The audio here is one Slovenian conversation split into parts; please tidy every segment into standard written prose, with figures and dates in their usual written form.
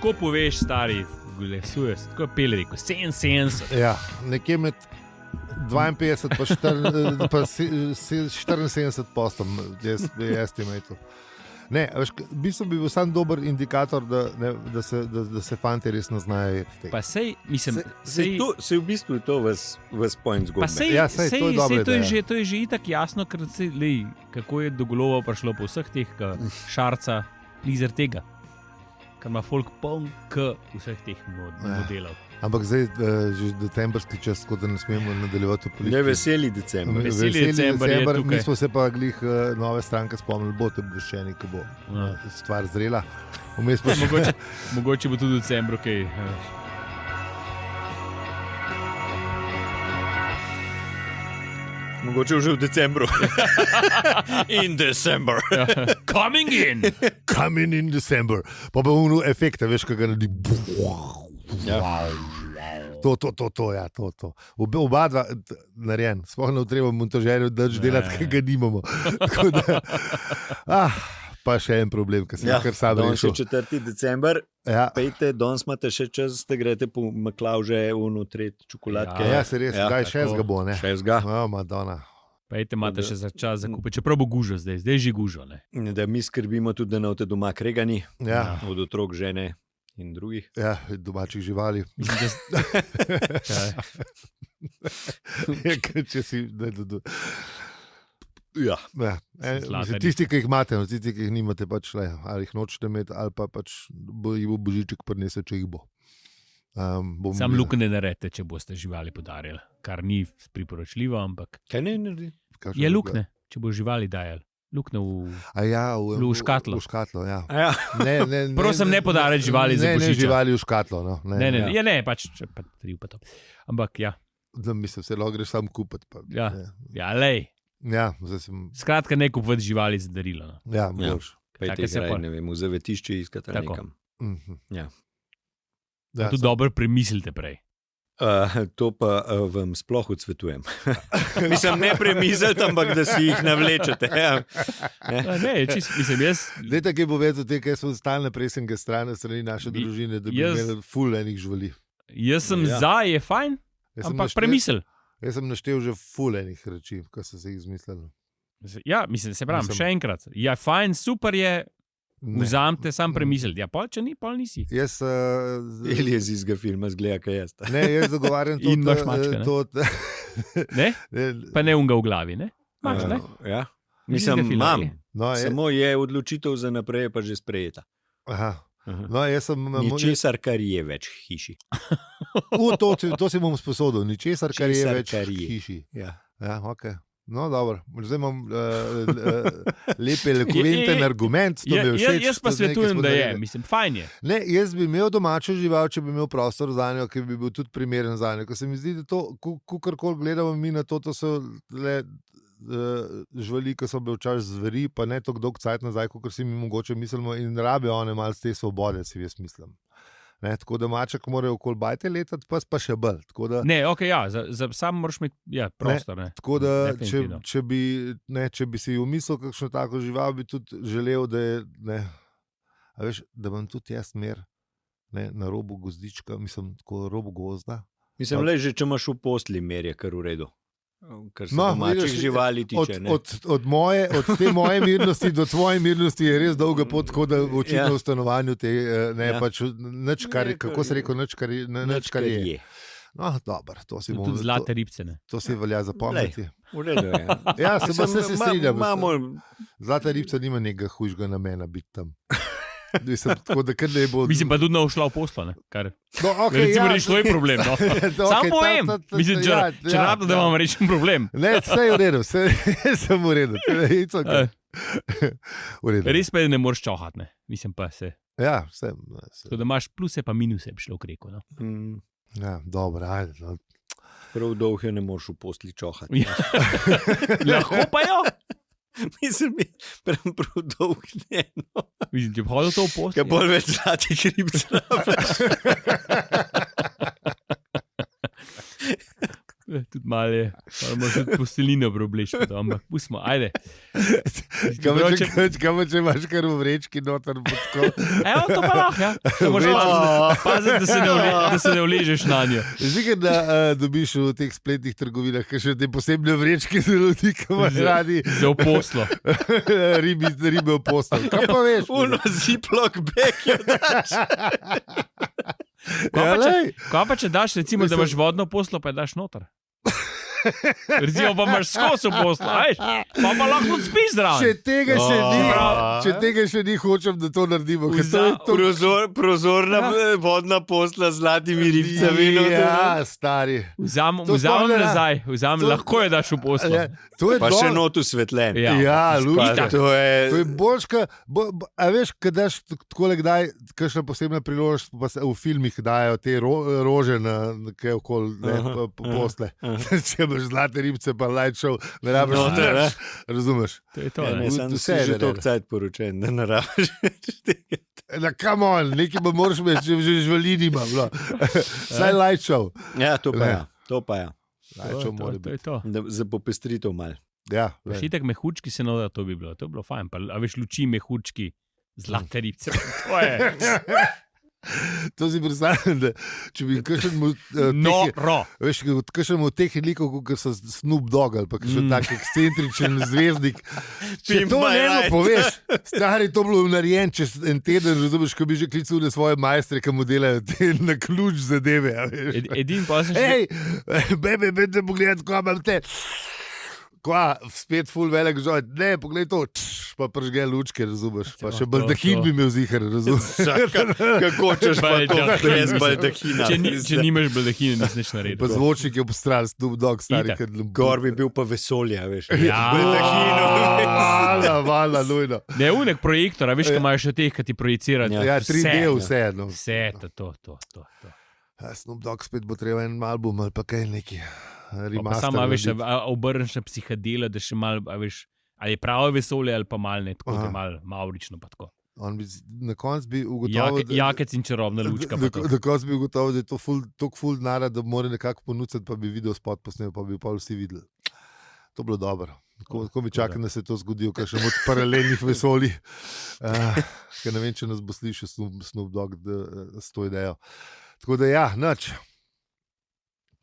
tako poveš, stari, glesuješ, tako pele rekel, 77. Ja, nekje med 52 pa 74 postom, jaz imel. Ne, veš, bi bil sam dober indikator, da se fanti resno znajo. Pa sej, mislim, sej v bistvu to vas point zgodbe. Pa sej, Ja, sej, to je dobra ideja. To je že itak jasno, ker kako je do golova prišlo po vseh teh šarca, lizer tega, ker ima folk poln vseh teh modelov. Ampak zdaj že decembrski čas, tako da ne smemo nadaljevati v politiki. Ne, veseli december. Veseli december je tukaj. Mi smo se pa glih nove stranke spomnili, boste obveščeni, ko bo stvar zrela. Mogoče bo tudi v decembru kaj. Mogoče že v decembru. In December. Coming in. Coming in December. Pa bo efekta, veš, kaj ga naredi. Ja. To. Oba dva narejen, sploh ne treba montažerju delati, kaj ga nimamo. Pa še en problem, ki se je kar sam rešil. Danes je 4. december, Ja. pejte, danes imate še čas, da greste po Maklavže v tretji čokoladke. Ja, se res, kaj šestga bo, ne? Šestga. Madonna. Pejte, imate še za čas zakupiti, čeprav bo gužo zdaj že gužo. Ne? Da mi skrbimo tudi, da ne boste doma kregani, Ja. od otrok, žene in drugih. Ja, domačih živali. Mislim, Če si... Ja. Mislim, tisti, ki jih imate, tisti, ki jih nimate, pač le, ali jih nočete imeti, ali pa pač bo božiček prinesel, če jih bo. Sam luknje ne naredite, če boste živali podarili, kar ni priporočljivo, ampak Kaj ne naredi? je luknje, če bo živali dajali. Luknje v škatlo. V škatlo, ja. Ja. Prosim, ne podariti živali za božiča. Ne živali v škatlo. No. Ne, pač pa tri pa to. Ampak ja. Mislim, se lahko greš sam kupiti. Pa, Ja, lej. Ja, zdaj sem... Skratka, ne kupiti živali za darilo. No. Ja, boš. Pejte graj, ne vem, v zavetišče iskate nekam. Ja. Ja, Tu dobro premislite prej. To pa vam sploh odsvetujem. Mislim, ne premislite, ampak da si jih navlečete. Ja. Mislim, jaz... Dajte, kaj bo vedel, kaj so stalne presenke strani naše družine, da bi imeli ful enih živali. Jaz sem za, je fajn, ampak premisel. Jaz sem naštel že ful enih reči, ko so se jih izmislili. Ja, mislim, se pravim, še enkrat. Ja, fajn, super je, vzamte, sam premisliti. Ja, pol, če ni, pol nisi. Jaz... Ili je z izga filma, zgleda, kaj jaz. Ne, jaz zagovarjam to... In imaš mačke, ne? Ne? Pa ne unga v glavi, ne? Mač, ne? Ja. Mislim, imam. No, Samo je odločitev za naprej pa že sprejeta. Aha. No, jaz sem... Ničesar, kar je več hiši. To si bom sposodil. Ničesar, kar je več hiši. Ja, ok. No, dobro. Zdaj imam lepe, eloquenten argument. Jaz pa svetujem, da je. Mislim, fajn je. Ne, jaz bi imel domačo žival, če bi imel prostor za njo, ki bi bil tudi primeren za njo. Ko se mi zdi, da to, kakorkoli gledamo mi na to so le živali, ki so bili včasih zveri, pa ne tako dolg cajt nazaj, kot si mi mogoče mislimo, in rabijo one malo z te svobode, si jaz mislim. Ne, tako da maček morajo okoli bajte letati, pa še bolj. Ne, ok, ja, sam moraš imeti prostor. Ne. Tako da, če bi si umislil kakšno tako žival, bi tudi želel, da je, a veš, da imam tudi jaz mer na robu gozdička, mislim, tako robu gozda. Mislim, le že, če imaš v posli mer, je kar v redu. Kar se domačih živali tiče. Od te moje mirnosti do tvoje mirnosti je res dolga pot, tako da očitno v stanovanju te, pač nič, kako se rekel, nič, kar je. No, dobro, to si bomo... Tudi zlate ribce, ne? To si velja zapomniti. V redu je. Ja, se strinjam. Zlata ribca nima nekega hujšega namena biti tam. Mislim, tako, da ne bo... Mislim pa tudi ne ušla v poslo, ne? Kar... No, okay, recimo reči, to je problem, no. Sam povem. Mislim, če rabno, da vam rečem problem. Ne, vse je v redu, vse sem v redu. Res pa je, ne moreš čohati, ne? Mislim pa se... Ja, vse. Tako da imaš pluse pa minuse, bi šlo v reku, no. Ja, dobro, ajde. No. Prav dolgo ne moreš v posli čohati. Lahko pa jo. Mislim, prav dolg ne. No. Mislim, če bi hodil to v posli. Kaj bolj več zlatih ribcev. Tudi Malo imaš tudi postelino probleč, ampak pustimo, ajde. Kam če imaš kar v vrečki noter podko. Evo, to pa lahko, ja. To moraš paziti, da se ne uležeš na njo. Zigar, da dobiš v teh spletnih trgovinah, kaj še te posebne vrečke za ljudi, ki imaš radi. Za oposlo. Ribe v poslu. Kaj pa veš? Uno ziplock bag jo daš. Kaj pa če daš, recimo, da imaš vodno poslo, pa je daš noter? Recimo pa imaš skozi poslo, pa lahko spiš zraven. Če tega še ni, hočem, da to naredimo. Prozorna vodna posla z zlatimi ribcami. Ja, stari. Vzamem nazaj, lahko je daš v poslo. Pa še not usvetljen. Ja, lušta. To je boljška. A veš, kad daš takole kdaj, kakšna posebna priložnost, pa se v filmih dajo te rože na kaj okoli posle. Če imaš zlate ribce, pa light show, ne rabiš noter, razumeš? To je to, ne? Vse je že toliko cajt poročen, da ne rabiš tega. Come on, nekaj pa moraš imeti, če že živali nima. Saj light show. Ja, to pa ja. To pa ja. To je to. Za popestritev mal. Ja. Šitek mehučki se noda, to bi bilo fajn. A veš, luči mehučki, zlate ribce, to je... To si predstavljam, da če bi kakšen od teh helikov, kot so Snoop Dogg ali pa kakšen tak ekscentričen zvezdnik, če to ne poveš, stari, to bilo narejen čez en teden, razumeš, ko bi že klicali svoje majstre, ki mu delajo te na ključ zadeve. Edin pa sem Hej, bebe, pogledaj, ko imam te... Kva, spet ful velik žoj, ne, poglej to, pa pržge lučke, razumeš, pa še baldahin bi imel zihar, razumeš. Kako češ pa to, brez baldahina. Če nimaš baldahina, nis nič naredil. Pa zvočnik je postral, Snoop Dogg, stari. Gor bi bil pa vesolja, veš. Ja, vala, nujno. Ne, unek projektor, veš, ko imaš še teh, ki ti projicirajo. Ja, 3D vseeno. Vse, to. Snoop Dogg spet bo treba en album ali pa kaj neki. Pa samo, veš, obrneš na psihadela, da še malo, veš, ali je pravo vesolje ali pa malo ne, tako da malo maurično pa tako. Na koncu bi ugotovil, Jakec in čarobna lučka. Na koncu bi ugotovil, da je to toliko ful denarja, da mora nekako ponuditi, pa bi video spot posnel, pa bi pa vsi videli. To bilo dobro. Ko mi čakam, da se to zgodi, ker še od paralelnih vesolij. Ker ne vem, če nas bo slišal Snoop Dogg s to idejo. Tako da ja, nič.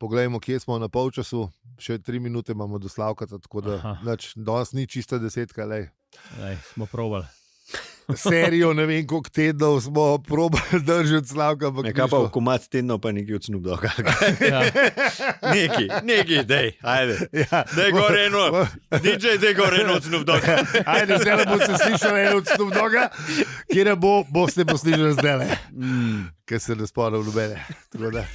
Poglejmo, kje smo na polčasu, še 3 minute imamo do Slavkata, tako da danes ni čista desetka. Smo probali. Serijo, ne vem, koliko tednov smo probali držati Slavka. Nekaj pa v komad tednov, pa nekaj od Snoop Dogga. Nekaj, dej, ajde. Dej gore eno, DJ, dej gore eno od Snoop Dogga. Ajde, zdaj boste slišali eno od Snoop Dogga, kjer boste poslišali zdaj, ker se ne spomnim nobene. Tako da,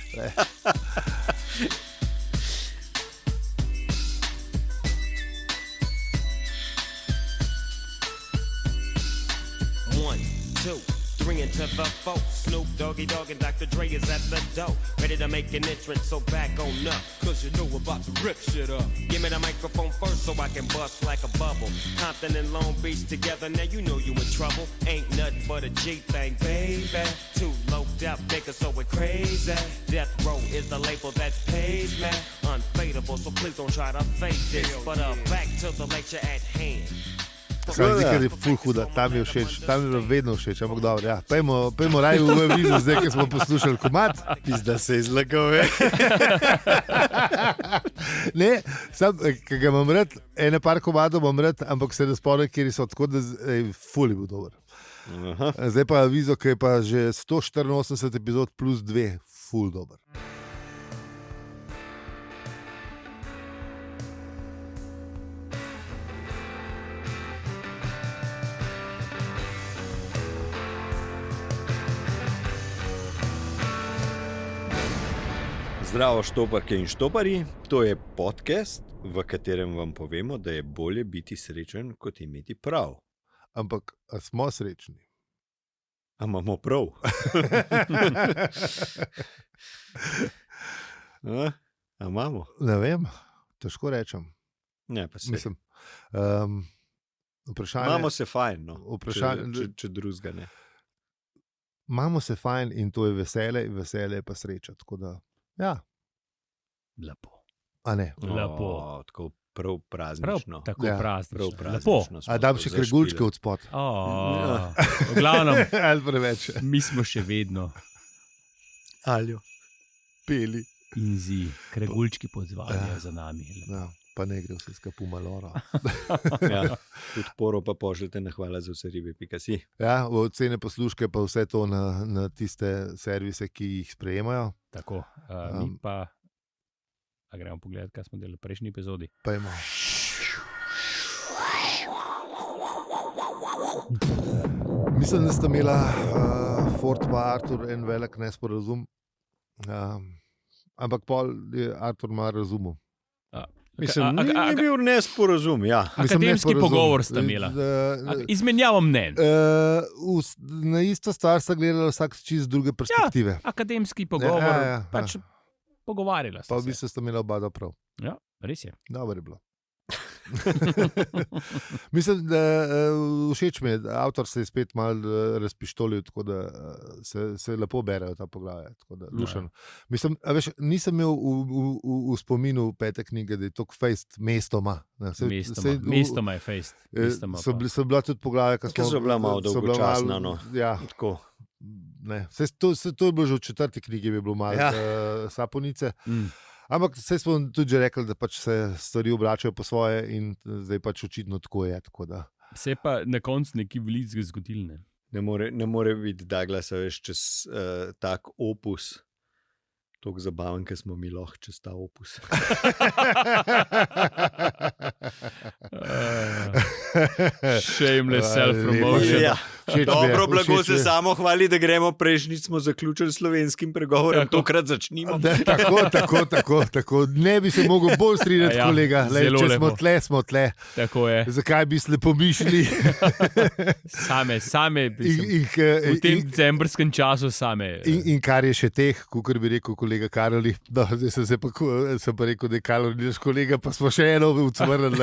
Into the folk, Snoop Doggy Dogg and Dr. Dre is at the door, ready to make an entrance, so back on up, cause you know we're about to rip shit up. Give me the microphone first so I can bust like a bubble. Compton and Long Beach together, now you know you in trouble. Ain't nothing but a G thing, baby. Too loped up niggas, so we're crazy. Death Row is the label that pays me. Unfadable, so please don't try to fake this. But back to the lecture at hand. Sam zdi, je ful huda, tam je všeč, tam je vedno všeč, ampak dobro, ja. Pejmo raj v vizu, zdaj, ki smo poslušali komad. Pizda se izlagal, Ne, sam, ki ga imam rad, ene par komadov imam rad, ampak se ne spomnim, kjer so tako, da ful je bil dober. Zdaj pa vizo, ki je pa že 184 epizod plus 2, ful dober. Zdravo, štoparke in štopari, to je podcast, v katerem vam povemo, da je bolje biti srečen, kot imeti prav. Ampak smo srečni. A imamo prav? A imamo? Ne vem, težko rečem. Ne, pa se. Mislim, vprašanje... Imamo se fajn, no. Če drugega ne. Imamo se fajn in to je veselje pa sreča, tako da... Ja. Lepo. A ne. Lepo. Tako prav praznično. Tako Ja, praznično. prav Lepo. praznično smo A dam to še zašpile. kregulčke od spod. V glavnem, Ali preveč. mi smo še vedno Aljo. Peli. in zi, kregulčki podzvanjajo za nami. Ja, pa ne gre vse skupaj maloro. Ja, podporo pa pošljete na hvala za vse ribe.si. Ja, ocene posluške pa vse to na tiste servise, ki jih sprejemajo. Tako, mi pa, a gremo pogledati, kaj smo delali v prejšnji epizodi. Pa ima. Mislim, da sta imela Ford in Artur en velik nesporazum. Ampak pol je Artur malo razumel. Mislim, ni bil nesporazum, ja. Akademski pogovor sta imela. Izmenjavo mnenj. Na isto stvar sta gledala vsak čist druge perspektive. Akademski pogovor, Ja. pač pogovarjala Pa sta v se. bistvu sta imela oba da prav. Ja, res je. Dobro je bilo. Mislim, da všeč mi je, avtor se je spet malo razpištolil, tako da se lepo berejo ta poglavja. Lušen. Mislim, a veš, nisem imel v spominu pete knjige, da je to fejst mestoma. Mestoma je fejst. So bila tudi poglavja, Ki so bila malo dolgočasna. No. Ja, Tako. ne. To je bilo že v 4. knjigi, bi bilo malo saponice. Ampak vse smo tudi že rekli, da pač se stvari obračajo po svoje in zdaj pač očitno tako je. Tako da. Se pa na koncu neki veliko zgodil. Ne more biti Douglasa, veš, čez tak opus. Tako zabaven, ker smo mi lahko čez ta opus. Shameless self-promotion. Ja. Dobro, blago se samo hvali, da gremo. Prejšnjič smo zaključili slovenskim pregovorom, Tako. tokrat začnimo. Tako. Ne bi se mogel bolj strinjati, kolega. Lej, zelo če lepo. smo tle. Tako je. Zakaj bi slepo mišli? Same v tem decembrskem času same. In kar je še teh, kot bi rekel kolega Karoli, no, zdaj sem pa rekel, da je Karoli naš kolega, pa smo še eno ucvrnili.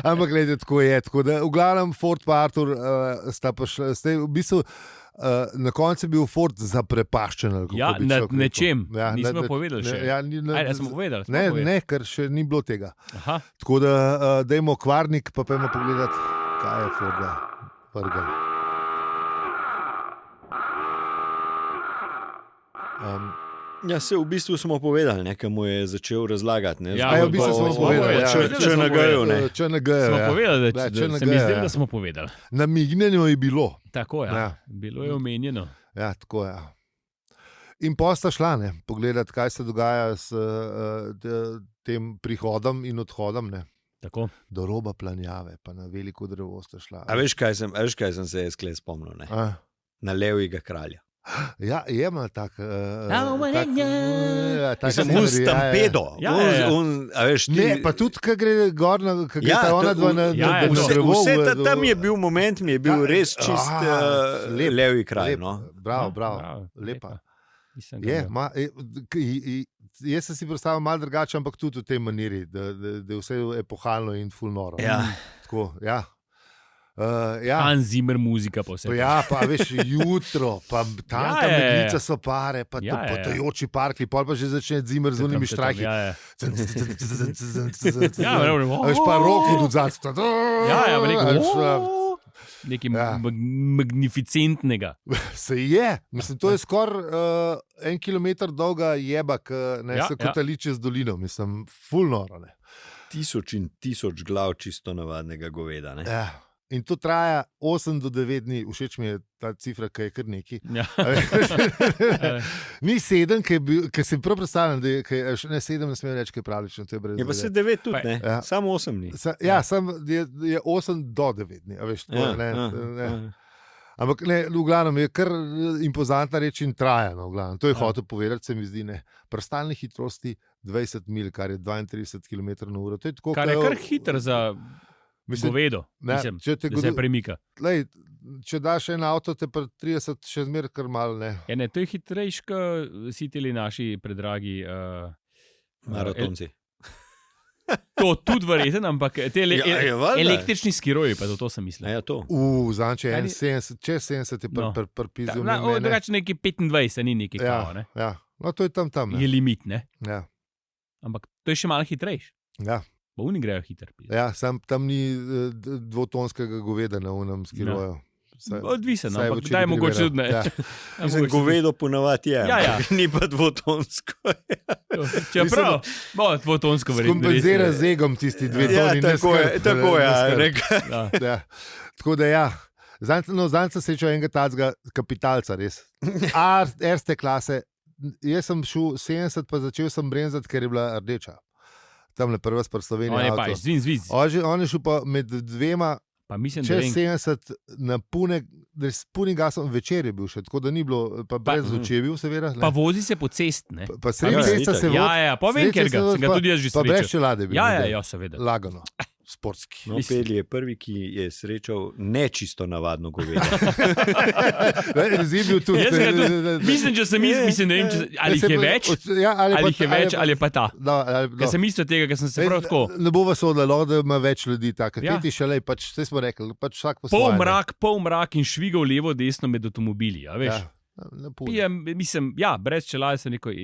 Ampak gledajte, tako je. Tako da, v glavnem Ford pa Artur sta pa šla, v bistvu na koncu je bil Ford zaprepaščen. Ja, nad nečem. Nismo povedali še. Ajde, smo povedali. Ne, ker še ni bilo tega. Aha. Tako da dajmo kvarnik, pa pojmo pogledati, kaj je Forda vrgal. Ja, se v bistvu smo povedali, nekaj mu je začel razlagati. Ne? Ja, v bistvu smo povedali, ja. ČNG-ju. Smo povedali, da ČNG, se mi zdi, da smo povedali. Namignjeno je bilo. Tako je. Ja. Bilo je omenjeno. Ja, tako je. In pa sta šla, ne, pogledati, kaj se dogaja s tem prihodom in odhodom. Ne. Tako. Do roba planjave, pa na veliko drevo sta šla. A veš, kaj sem se jaz kle spomnil? Ne? Na levega kralja. Ja, je malo tak. Sem v stampedo. Ne, pa tudi, ko gre gor, ko gre ta ona dva na drevo. Tam je bil moment, mi je bil res čist levi kralj. Bravo, lepa. Jaz sem si predstavljal malo drugače, ampak tudi v tej maniri, da je vse epohalno in ful noro. Tako, ja. Hans Zimmer muzika pa vse. Ja, pa veš, jutro, pa tanka meglica so pare, pa potajoči parki, pol pa že začne Zimmer z unimi štrajki. Veš pa roko tudi zadnji. Nekaj magnificentnega. Se je, mislim, to je skoraj 1 kilometer dolga jeba, ki se kotali čez dolino, mislim, ful noro. 1000 in 1000 glav čisto navadnega goveda. Ne? Ja. In to traja 8 do 9 dni, všeč mi je ta cifra, ki je kar neki. Ja. Ni 7, ki si prav predstavljam, da je 7, ne smem reči, kaj je pravično. Je pa se 9 tudi, ne? Ja. Samo 8 dni. Je 8 do 9 dni. Veš, tako, ampak ne, v glavnem je kar impozantna reč in traja. No, to je hotel povedati, se mi zdi, ne. Pri stalni hitrosti 20 mil, kar je 32 km/h. To je tako, kar je kar hiter za govedo, da se premika. Če daš en avto, te pa 30 še zmer kar malo. Ne, to je hitrejš, kot vsi ti naši predragi maratonci. To tudi verjeten, ampak te električni skiroji, pa to sem mislil. Ja, to. Če 70 je prpizil. Drugače neki 25, ni neki kao, ne? Ja, no to je tam. Je limit, ne? Ja. Ampak to je še malo hitrejši. Ja. Oni grejo hiter. Ja, tam ni dvotonskega goveda na unem skiroju. Odvisen, ampak daj mogoče tudi ne. Ja. Mislim, govedo ponavadi je, Ja. ni pa dvotonsko. Čeprav, dvotonsko verjetno. Kompenzira z egom tisti dve toni. Tako je. Ja. Tako da ja. Zanj sem srečal enega tacga kapitalca, res. Erste klase. Jaz sem šel 70, pa začel sem brenzati, ker je bila rdeča. Tam je prva spr Slovenija. On je pa zviz. On je šel pa med dvema, Pa mislim, čez 70 na s punim gasom, večer je bil še, tako da ni bilo, pa brez luči je bil, seveda. Pa vozi se po cesti, ne? Pa sredi cesta se vozi. Ja, pa vem, ker sem ga tudi jaz že Pa brez srečal. čelade bil. Ja, seveda. Lagano, sportski. No, Peli je prvi, ki je srečal nečisto navadno govedo. Zim bil tudi. Mislim, če sem mislim, ne vem, ali jih je več, ali je pa ta. Ker sem isto tega, ker sem se prav tako. Ne bo vas odlalo, da ima več ljudi tako. Ja. Fetiš, ali pač, vse smo rekli, pač vsak po svoje. Pol mrak in švigal levo, desno med avtomobili, a veš. Ja, Mislim, brez čelade sem rekel,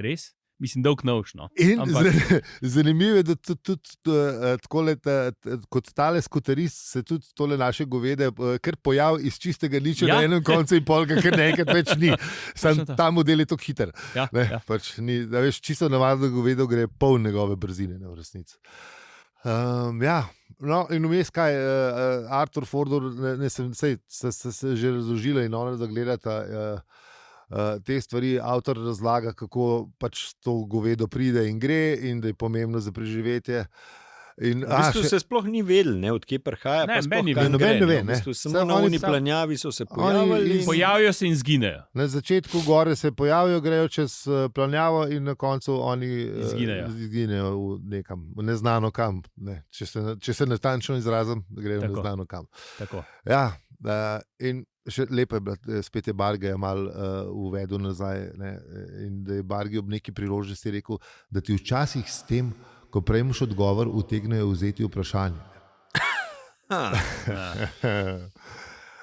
res? Mislim, dolg nož, no. in zanimivo je, da tudi kot tale skuterist se tudi tole naše govede kar pojavi iz čistega niča na enem koncu in polka, ker nekaj več ni. Sam ta model je tako hiter. Pač ni, da veš, čisto navadno govedo gre pol njegove brzine, v resnici. No, in vmes kaj, Arthur Fordor, se že razložila in ona zagledata te stvari, avtor razlaga, kako pač to govedo pride in gre in da je pomembno za preživetje. In, v bistvu se sploh ni vedel, odkje prihaja. Noben ne ve. Samo na oni planjavi so se pojavili. Pojavijo se in zginejo. Na začetku gore se pojavijo, grejo čez planjavo in na koncu oni izginejo v nekam, neznano kam. Ne. Če se natančno izrazim, grejo neznano kam. Tako. Ja, in še lepo je bilo, spet je Barge malo uvedel nazaj, ne, in da je Barge ob neki priložnosti rekel, da ti včasih s tem, ko prejmeš odgovor, utegnejo vzeti vprašanje.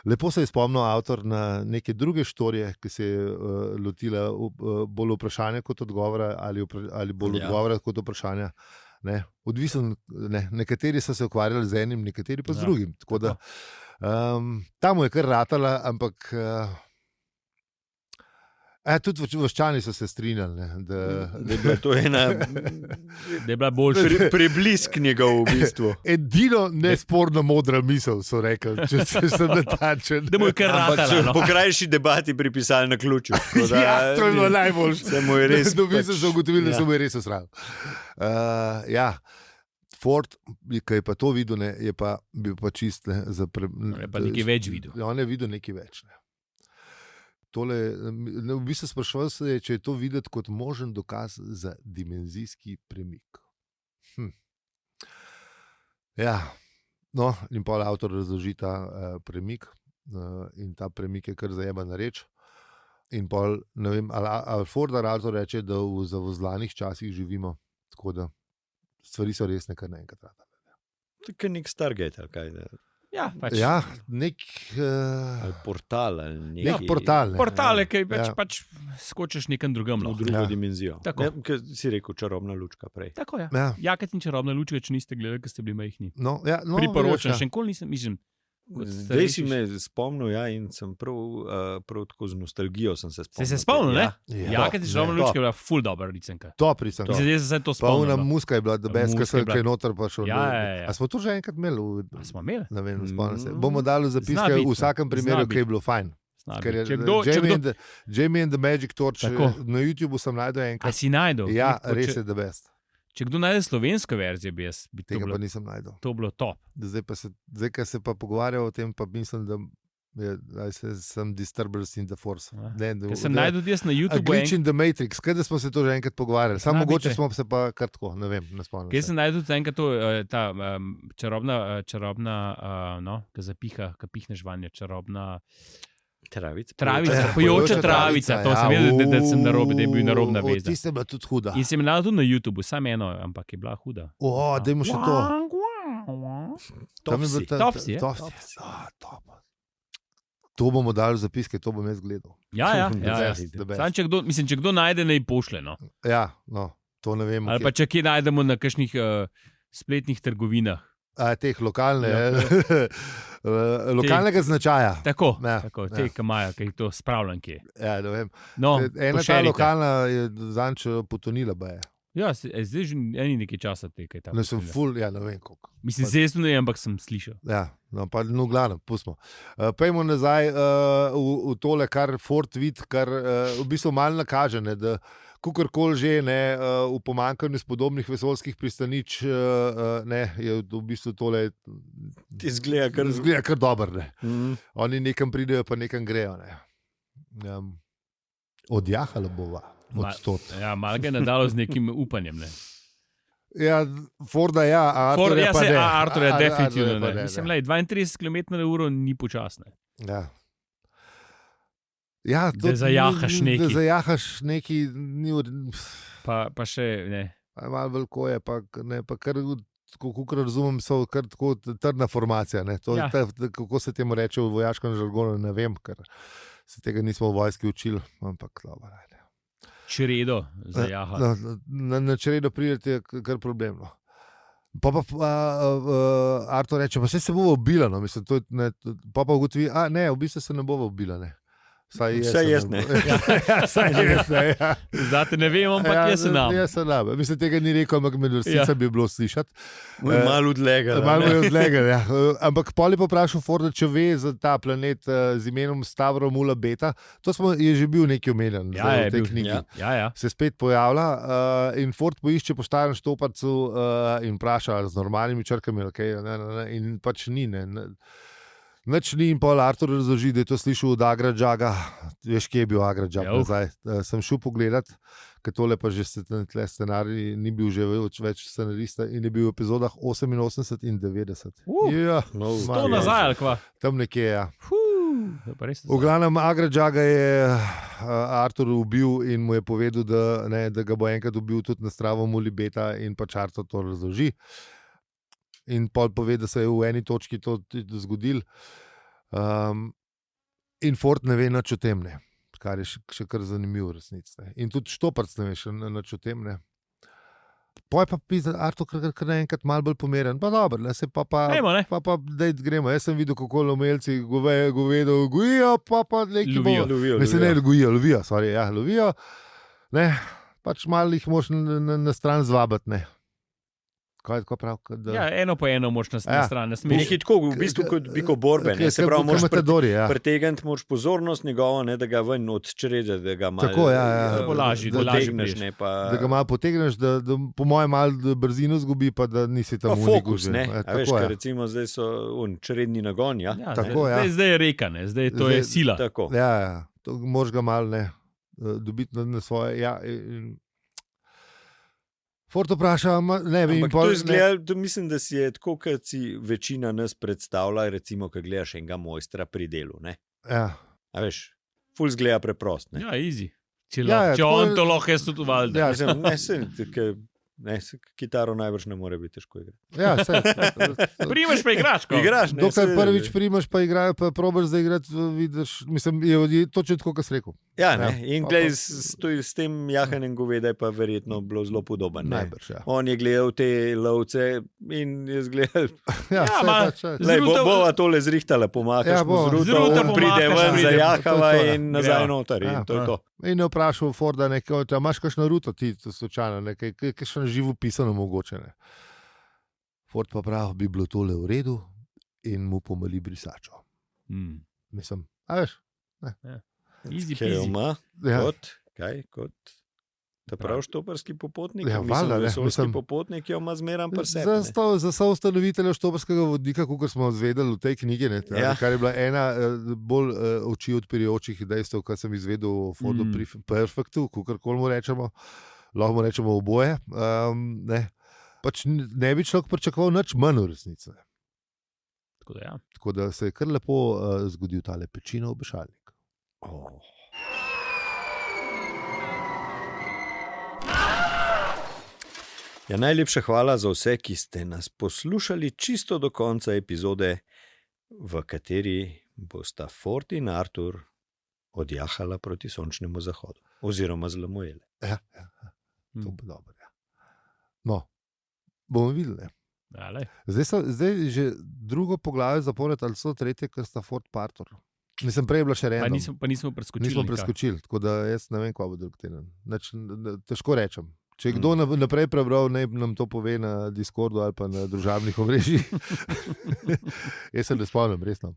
Lepo se je spomnil avtor na neke druge štorije, ki se je lotila bolj vprašanja kot odgovora ali bolj odgovora kot vprašanja. Ne, odvisen, nekateri so se ukvarjali z enim, nekateri pa z drugim. Tako da tam je kar ratala, ampak tudi vaščani so se strinjali, da je bila to ena da je bila boljša preblisk njegov v bistvu. Edino nesporno modra misel, so rekli, če sem natančen. Da mu je kar ratala. Ampak so po krajši debati pripisali na ključu. Ja, to je bilo najboljše. Se mu je res so ugotovili, da se mu je res usral. Ja, Ford, ki je pa to videl, je pa bil pa čist. Je pa nekaj več videl. On je videl nekaj več. Tole, v bistvu sprašoval se je, če je to videti kot možen dokaz za dimenzijski premik. Ja, no, in pol avtor razloži ta premik in ta premik je kar zajebana reč. In pol, ne vem, ali Ford ali avtor reče, da v zavozlanih časih živimo, tako da stvari so res nekaj naenkrat. To je nek Stargate, ali kaj? Ja, pač. Ja, nek portal ali nek portal. Portale, ki pač skočiš nekam drugam. V drugo dimenzijo. Tako. Ker si rekel čarobna lučka prej. Tako je. Ja, kad in čarobna lučka, če niste gledali, ker ste bili majhni. Priporočam. Še nikoli nisem, mislim. Zdaj si me spomnil, in sem prav tako z nostalgijo sem se spomnil. Se spomnil, ne? Ja, kad in čarobna lučka je bila ful dobra ricenka. Top ricenka. Zdaj se to spomnim. Polna muska je bila, da bez, ker sem kaj noter prišel. Ja. A smo to že enkrat imeli? Smo imeli? Ne vem, spomnim se. Bomo dali zapiske v vsakem primeru, ki je bilo fajn. Jamie and the Magic Torch na YouTubeu sem najdel enkrat. A si najdel? Ja, res je the best. Če kdo najde slovensko verzijo, bi tega pa nisem najdel. To bilo top. Zdaj, ko se pa pogovarjal o tem, pa mislim, da sem Disturbance in the Force. Ker sem najdel jaz na YouTubeu. Glitch in the Matrix, kada smo se to že enkrat pogovarjali. Samo mogoče smo se pa kar tako, ne vem, ne spomnim. Kaj sem najdel enkrat to, ta čarobna, ki zapiha, ki pihneš vanje, čarobna... Travica, pojoča travica. To sem vedel, da sem narobe, da je bil narobna veza. Ti ste bila tudi huda. In sem najdel tudi na YouTubeu, samo eno, ampak je bila huda. Dajmo še to. Topsi. Top. To bomo dali v zapiske, to bom jaz gledal. Ja. Če kdo najde, naj pošle. Ja, no. To ne vem. Ali pa če kje najdemo na kakšnih spletnih trgovinah. Teh lokalnega značaja. Tako, Ja, tako ja. te, ki imajo, ki jih to spravljanke. Ja, ne vem. No, Ena ta pošerite. lokalna je zanč potonila. Baje. Ja, zdaj že eni nekaj časa te, kaj tam. Ne, sem full, ja, ne vem koliko. Mislim, zvezdo ne, ampak sem slišal. Ja, no, pa no, glavno, pustimo. Pejmo nazaj v tole, kar Ford vidi, kar v bistvu malo nakaže, ne, da kukorkoli že ne, v pomanjkanju spodobnih vesoljskih pristanič ne, je v bistvu tole Ti zgleda kar dobro. Mm. Oni nekam pridejo, pa nekam grejo. Ne. Odjahala bova. Ja, malo ga je nadalo z nekim upanjem. Ne. Ja, Forda ja, a Arturja pa ne. Arturja definitivno pa ne. Mislim, 32 km/h ni počasne. Ja. Ja, Da zajahaš nekaj. Da zajahaš nekaj, ni Pa še ne. malo veliko je, pa kar, kako razumem, so kar tako trdna formacija. Ne. To, Ja. kako se temu reče v vojaškem žargonu, ne vem, ker se tega nismo v vojski učili, ampak dobro, ajde. Čredo zajaha. Na čredo pridete je kar problemno. Pa Artur reče, pa se bo ubila, no, mislim, to je, ne, pa ugotovi, ne, v bistvu se ne bo ubila, ne. Vsaj jaz ne. Vsaj jaz ne, ja. Zdaj ne vem, ampak jaz se nam. Jaz se nam. Mislim, tega ni rekel, ampak med resnica bi bilo slišati. Malo odlega. Malo je odlegal, ja. Ampak pol je poprašal Forda, če ve za ta planet z imenom Stavro Mula Beta. To je že bil nekaj omenjen Ja, je v tej bil. knjigi. Ja. Se spet pojavlja in Ford poišče po starem štoparcu in vpraša z normalnimi črkami, okay, ne, in pač ni. Nič ni in pol Artur razloži, da je to slišal od Agra Džaga. Veš, kje je bil Agra Džag nazaj. Sem šel pogledat, ker tole pa že scenarij ni bil že več scenarista in je bil v epizodah 88 in 90. Ja, To nazaj, ali kva? tam nekje, ja. V V glavnem Agra Džaga je Artur ubil in mu je povedal, da ga bo enkrat ubil tudi na Stravo Muli Beta in pač Artur to razloži. In pol pove, da se je v eni točki to zgodilo. In Ford ne ve nič o tem, ne. Kar je še kar zanimivo v resnici. Ne. In tudi Štoparc ne ve še nič o tem. Ne. Poj pa pisa, Artur kar naenkrat malo bolj pomeren. Pa dobro, ne, se pa Ajmo, ne. dej gremo. Jaz sem videl, kako lomelci govedo gojijo, pa neki Lovijo. lovijo. Ne, pač malo jih moraš na stran zvabiti, ne. Kaj tako prav? Ja, eno po eno moš na stran. Ne smeš. Nekaj tako, v bistvu kot biko borbe. Ne? Se pravi, moraš pretegniti moraš pozornost njegovo, ne, da ga ven od črede, da ga malo tako, Da bo lažje potegneš. Da ga malo potegneš, da po mojem malo brzino zgubi, pa da nisi tam v fokus. Ne? Veš, recimo zdaj so čredni nagon. Ja? Tako, zdaj je reka, ne? Zdaj to je sila. Tako. Ja, to moraš ga malo dobiti na svoje. Ja, Ford vpraša, ne vem. Mislim, da si je tako, kot si večina nas predstavlja, recimo, ko gledaš enega mojstra pri delu. Ne? Ja. A veš, ful zgleda preprost. Ne? Ja, easy. Če on to lahko jaz tudi uvalda. Ja, kitaro najbrž ne more biti težko igrati. Ja, Primaš pa igraš. Igraš, ne. Dokler prvič primaš pa igrajo, pa probaš zaigrati, vidiš, mislim, je točno tako, kot si rekel. Ja, ne. In glej, s tem jahanjem goveda je pa verjetno bilo zelo podoben. Najbrž, ja. On je gledal te lovce in je zgledal. Bova tole zrihtala, pomakaš mu z ruto, on pride ven, zajahava in nazaj noter. In to je to. In je vprašal Forda, imaš kakšno ruto ti, slučajno, kakšno živo pisano mogoče. Ne. Ford pa pravi, bi bilo tole v redu in mu pomali brisačo. Mislim, a veš? Easy Kaj peasy. ima? Ja. Kot ta prav štoparski popotnik? Ja, Mislim, valjda, vesoljski popotnik jo ima zmeran pri sebi. Za soustanovitelja štoparskega vodnika, kot smo izvedeli v tej knjigi, kar je bila ena bolj oči odpirajočih dejstev, kar sem izvedel o Fordu Perfectu, kakorkoli mu rečemo, lahko mu rečemo oboje. Pač ne bi človek pričakoval nič manj v resnici. Tako da se je kar lepo zgodil tale Pečinov obešalnik. Ja, najlepša hvala za vse, ki ste nas poslušali čisto do konca epizode, v kateri bosta Ford in Artur odjahala proti sončnemu zahodu. Oziroma z Lamuele. Ja. To bo dobro, ja. No, bomo videli. Zdaj je že drugo poglavje zapored, ali so tretje, ker sta Ford Partor. Mislim, prej je bilo še random. Pa nismo preskočili. Nismo preskočili, tako da jaz ne vem, kaj bo drug teden. Težko rečem. Če je kdo naprej prebral, naj nam to pove na Discordu ali pa na družabnih omrežjih. Jaz se ne spomnim, resno.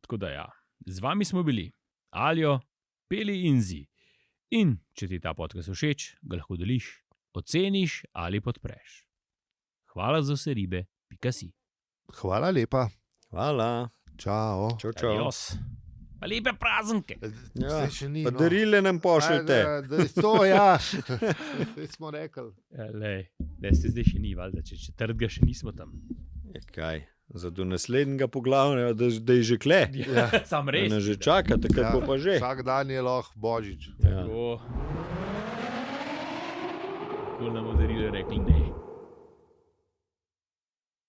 Tako da ja. Z vami smo bili Aljo, Peli in Zi. In če ti ta podcast všeč, ga lahko deliš, oceniš ali podpreš. Hvala za vse ribe, .si. Hvala lepa. Hvala. Čau. Čau. Pa lepe praznike. Ja, pa darile nam pošljete. To, ja. Zdaj smo rekli. Ste zdaj še ni, valjda, če četrtega še nismo tam. Kaj? Za do naslednjega poglavja, da je že kle. Ja, sam res. Da že čakate, kako pa že. Vsak dan je lahko Božič. Tako. Ko nam bodo darile rekli ne.